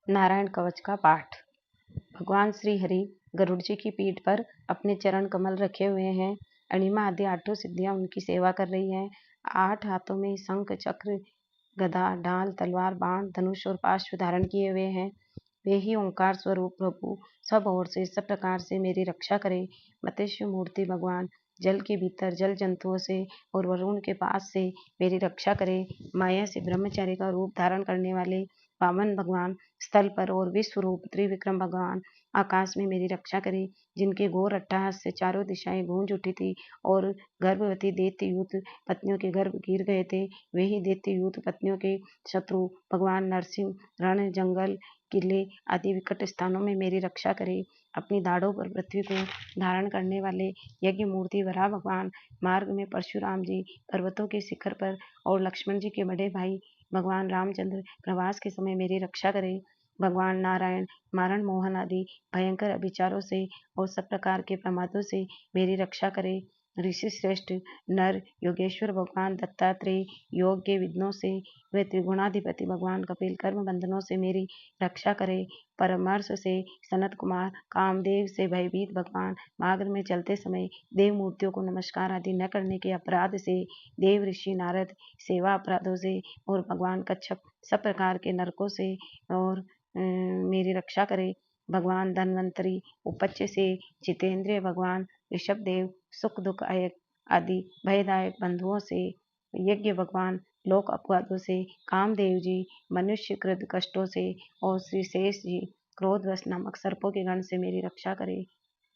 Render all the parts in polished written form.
नारायण कवच का पाठ। भगवान श्री हरि गरुड़ जी की पीठ पर अपने चरण कमल रखे हुए हैं। अणिमा आदि आठों सिद्धियां उनकी सेवा कर रही हैं। 8 हाथों में शंख, चक्र, गदा, ढाल, तलवार, बाण, धनुष और पाश धारण किए हुए हैं। वे ही ओंकार स्वरूप प्रभु सब ओर से सब प्रकार से मेरी रक्षा करे। मत्स्य मूर्ति भगवान जल के भीतर जल जंतुओं से और वरुण के पास से मेरी रक्षा करे। माया से ब्रह्मचारी का रूप धारण करने वाले वामन भगवान स्थल पर और विश्व रूप त्रिविक्रम भगवान आकाश में मेरी रक्षा करे। जिनके घोर अट्टहास से चारों दिशाएं गूंज उठी थी और गर्भवती दैत्ययुत पत्नियों के गर्भ गिर गए थे, वे ही दैत्ययुत पत्नियों के शत्रु भगवान नरसिंह रण, जंगल, किले आदि विकट स्थानों में मेरी रक्षा करे। अपनी दाढ़ों पर पृथ्वी को धारण करने वाले यज्ञ मूर्ति वराह भगवान मार्ग में परशुराम जी पर्वतों के शिखर पर और लक्ष्मण जी के बड़े भाई भगवान रामचंद्र प्रवास के समय मेरी रक्षा करे। भगवान नारायण मारण मोहन आदि भयंकर अभिचारों से और सब प्रकार के प्रमादों से मेरी रक्षा करे। ऋषि श्रेष्ठ नर योगेश्वर भगवान दत्तात्रेय योग के विघ्नों से वे त्रिगुणाधिपति भगवान कपिल कर्म बंधनों से मेरी रक्षा करे। परमर्श से सनत कुमार कामदेव से भयभीत भगवान मार्ग में चलते समय देव मूर्तियों को नमस्कार आदि न करने के अपराध से, देव ऋषि नारद सेवा अपराधों से और भगवान कच्छप सब प्रकार के नरकों से और मेरी रक्षा करे। भगवान धन्वंतरी उपच्य से जितेंद्रिय भगवान ऋषभ देव सुख दुख आयक आदि भयदायक बंधुओं से, यज्ञ भगवान लोक अपवादों से, कामदेव जी मनुष्य कृत कष्टों से और श्री शेष जी क्रोधवश नामक सर्पों के गण से मेरी रक्षा करे।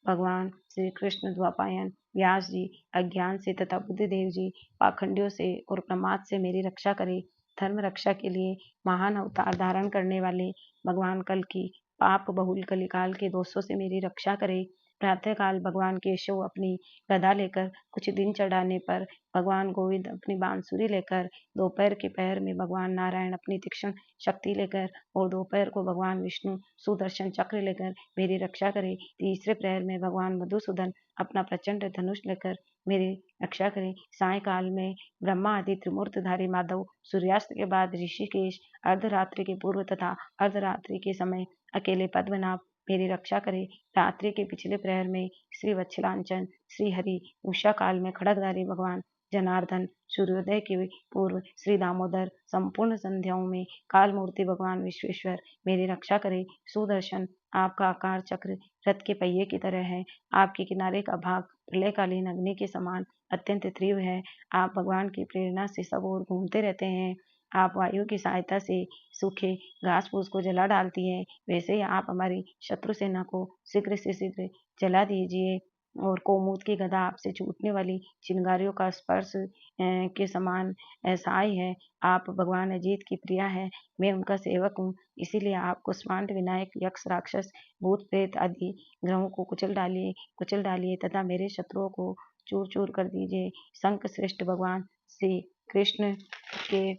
भगवान श्री कृष्ण द्वापायन व्यास जी अज्ञान से तथा बुद्धिदेव जी पाखंडियों से और प्रमाद से मेरी रक्षा करे। धर्म रक्षा के लिए महान अवतार धारण करने वाले भगवान कल की पाप बहुल कलिकाल के दोषों से मेरी रक्षा करे। प्रातः काल भगवान केशव अपनी गदा लेकर कुछ दिन चढ़ाने पर भगवान गोविंद अपनी बांसुरी लेकर, दोपहर के पहर में भगवान नारायण अपनी तीक्ष्ण शक्ति लेकर और दोपहर को भगवान विष्णु सुदर्शन चक्र लेकर मेरी रक्षा करे। तीसरे प्रहर में भगवान मधुसूदन अपना प्रचंड धनुष लेकर मेरी रक्षा करे। सायकाल में ब्रह्मा आदि त्रिमूर्तिधारी माधव, सूर्यास्त के बाद ऋषिकेश, अर्धरात्रि के पूर्व तथा अर्धरात्रि के समय अकेले पद्मनाभ मेरी रक्षा करे। रात्रि के पिछले प्रहर में श्री वत्सलांचन श्री हरि, उषा काल में खड़गधारी भगवान जनार्दन, सूर्योदय के पूर्व श्री दामोदर, संपूर्ण संध्याओं में काल मूर्ति भगवान विश्वेश्वर मेरी रक्षा करे। सुदर्शन आपका आकार चक्र रथ के पहिए की तरह है। आपके किनारे का भाग प्रलयकालीन अग्नि के समान अत्यंत तीव्र है। आप भगवान की प्रेरणा से सब ओर घूमते रहते हैं। आप वायु की सहायता से सूखे घास फूस को जला डालती हैं। वैसे ही आप हमारी शत्रु सेना को शीघ्र से शीघ्र जला दीजिए। और कोमूद की गदा आपसे छूटने वाली चिंगारियों का स्पर्श के समान सहाय है। आप भगवान अजीत की प्रिया है, मैं उनका सेवक हूँ, इसीलिए आप कुष्मांड विनायक यक्ष राक्षस भूत प्रेत आदि ग्रहों को कुचल डालिए तथा मेरे शत्रुओं को चूर चूर कर दीजिए। शंख श्रेष्ठ भगवान श्री कृष्ण के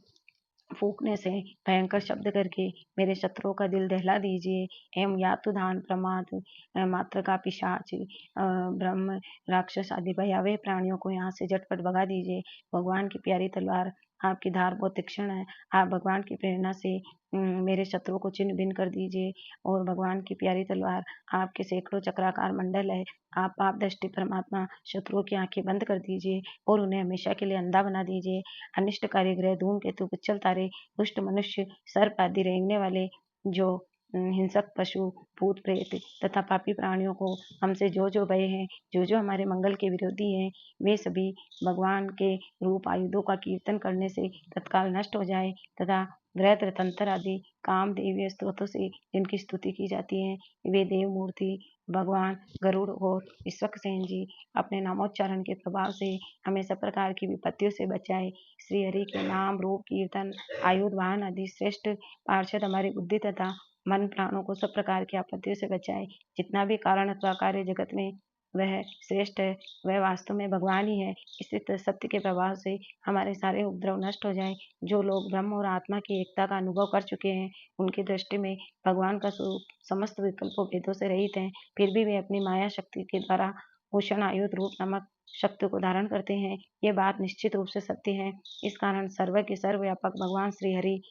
फूकने से भयंकर शब्द करके मेरे शत्रुओं का दिल दहला दीजिए। एवं यातुधान प्रमाद मात्र का पिशाच ब्रह्म राक्षस आदि भयावह प्राणियों को यहाँ से झटपट भगा दीजिए। भगवान की प्यारी तलवार आपकी धार बहुत तीक्ष्ण है। आप भगवान की प्रेरणा से मेरे शत्रुओं को छिन्न भिन्न कर दीजिए। और भगवान की प्यारी तलवार आपके सैकड़ों चक्राकार मंडल है। आप पाप दृष्टि परमात्मा शत्रुओं की आंखें बंद कर दीजिए और उन्हें हमेशा के लिए अंधा बना दीजिए। अनिष्टकारी ग्रह धूमकेतु, पुच्छल तारे, दुष्ट मनुष्य, सर्प आदि रेंगने वाले जो हिंसक पशु, भूत प्रेत तथा पापी प्राणियों को हमसे जो जो भय हैं, जो जो हमारे मंगल के विरोधी हैं, वे सभी भगवान के रूप आयुधों का कीर्तन करने से तत्काल नष्ट हो जाए तथा ग्रह तंत्र आदि काम देवीय स्त्रोतों से जिनकी स्तुति की जाती है, वे देव मूर्ति भगवान गरुड़ और विश्वक्सेन जी अपने नामोच्चारण के प्रभाव से हमें सब प्रकार की विपत्तियों से बचाए। श्री हरि के नाम रूप कीर्तन आयुध वाहन आदि श्रेष्ठ पार्षद हमारी बुद्धि तथा मन प्राणों को सब प्रकार की आपत्तियों से बचाए। जितना भी कारण अथवा कार्य जगत में वह श्रेष्ठ है, वह वास्तव में भगवान ही है। इसी सत्य के प्रभाव से हमारे सारे उपद्रव नष्ट हो जाए। जो लोग ब्रह्म और आत्मा की एकता का अनुभव कर चुके हैं, उनकी दृष्टि में भगवान का स्वरूप समस्त विकल्पों भेदों से रहित है, फिर भी वे अपनी माया शक्ति के द्वारा भूषण आयुध रूप नमक शक्ति को धारण करते हैं। ये बात निश्चित रूप से सत्य है। इस कारण सर्व के सर्वव्यापक भगवान श्री हरि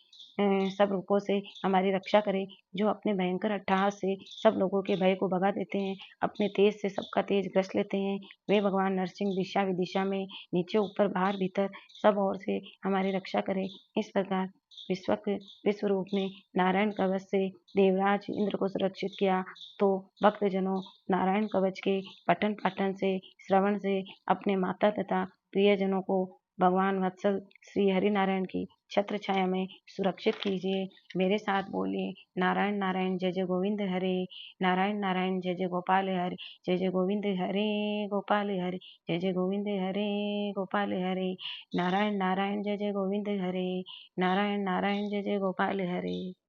सब रूपों से हमारी रक्षा करे, जो अपने भयंकर अट्टहास से सब लोगों के भय को भगा देते हैं, अपने तेज से सबका तेज ग्रस लेते हैं। वे भगवान नरसिंह दिशा विदिशा में, नीचे ऊपर बाहर भीतर सब ओर से हमारी रक्षा करे। इस प्रकार विश्व रूप ने नारायण कवच से देवराज इंद्र को सुरक्षित किया, तो भक्तजनों नारायण कवच के पठन पाठन से, श्रवण से अपने माता तथा प्रियजनों को भगवान वत्सल श्री हरि नारायण की छत्र छाया में सुरक्षित कीजिए। मेरे साथ बोलिए, नारायण नारायण जय जय गोविंद हरे, नारायण नारायण जय जय गोपाल हरे, जय जय गोविंद हरे गोपाल हरे, जय जय गोविंद हरे गोपाल हरे, नारायण नारायण जय जय गोविंद हरे, नारायण नारायण जय जय गोपाल हरे।